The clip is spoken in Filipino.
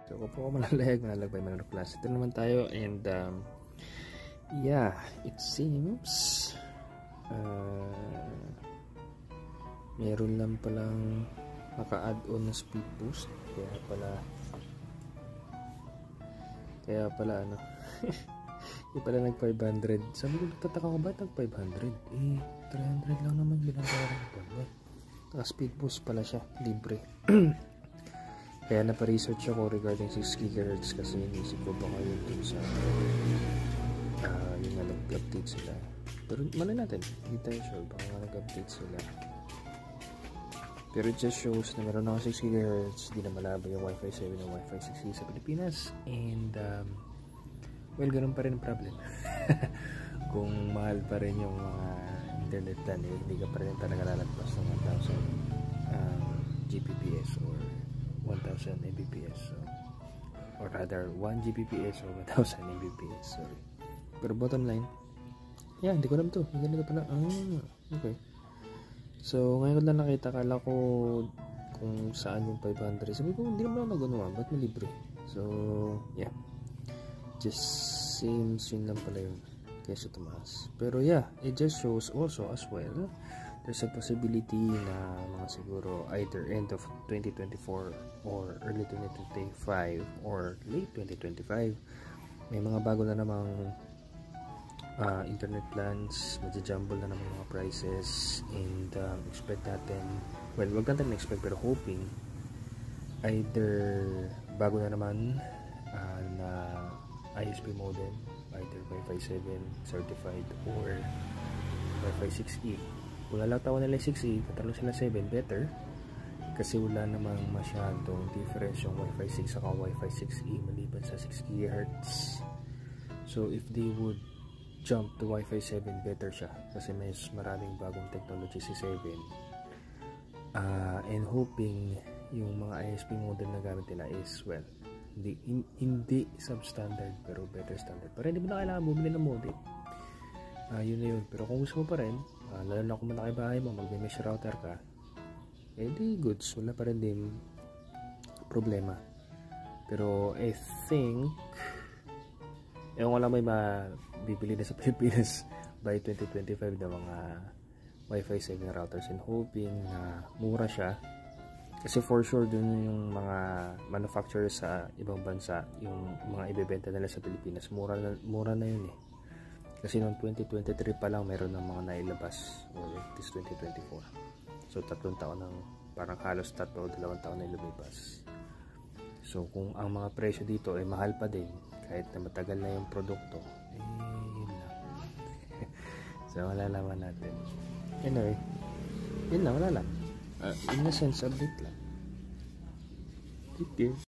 So kung po ako malalayag pa yung Manalo Plus. Ito naman tayo and yeah, it seems meron lang palang naka-add-on na speed boost. Kaya pala ano hindi pala nag 500. Sabi ko, nagtataka ko ba nag 500? 300 lang naman binabayaran ko. Naka-speed boost pala siya, libre. Kaya napa-research ako regarding 6 GHz kasi inisip ko baka yun dun sa yung nga nag-update sila. Pero malay natin, hindi tayo sure baka nga nag-update sila. Pero it just shows na meron ako 6 GHz, di na malabo yung Wi-Fi 7 o Wi-Fi 6E sa Pilipinas. And well, ganun pa rin ang problem. Kung mahal pa rin yung mga internet plan, hindi ka pa rin talaga lalagpas ng 1,000 Gbps or 1,000 Mbps. Or rather, 1 Gbps or 1,000 Mbps. Sorry. Pero bottom line, yeah, hindi ko alam to. Hindi ganito pala. Okay. So, ngayon ko lang nakita, kala ko kung saan yung 500. Sabi ko, hindi naman ako nagagawa. Ba't malibre? So, yeah. Just seems yun lang pala yun kaysa tumaas. Pero yeah, it just shows also as well, there's a possibility na mga siguro either end of 2024 or early 2025 or late 2025, may mga bago na namang internet plans, magja-jumble na naman mga prices, and expect natin, well, wag natin expect pero hoping either bago na naman na ISP modem, either Wi-Fi 7 certified or Wi-Fi 6E. Kung lalatawan nila 6E, tatalo sila 7, better kasi wala namang masyadong difference yung Wi-Fi 6 saka Wi-Fi 6E maliban sa 6 GHz. So if they would jump to Wi-Fi 7, better siya kasi may maraming bagong technology si 7, and hoping yung mga ISP modem na gamit nila is well, hindi substandard pero better standard. Pero hindi mo na kailangan bumili ng modem, yun na yun. Pero kung gusto mo pa rin, lalo na kung malaki bahay mo, mag-mesh router ka, di goods, wala pa rin din problema. Pero I think ewan ko lang may mabibili na sa Pilipinas by 2025 na mga Wi-Fi 7 routers, and hoping na mura siya kasi for sure dun yung mga manufacturers sa ibang bansa, yung mga ibebenta nila sa Pilipinas, mura na yun kasi noong 2023 pa lang meron ng mga nailabas, or at least 2024. So 3 taon ng parang halos 2 taon na lumipas. So kung ang mga presyo dito ay mahal pa din kahit na matagal na yung produkto, yun lang. So malalaman natin. Anyway, yun lang, wala lang. In a sense, update lang. Take care.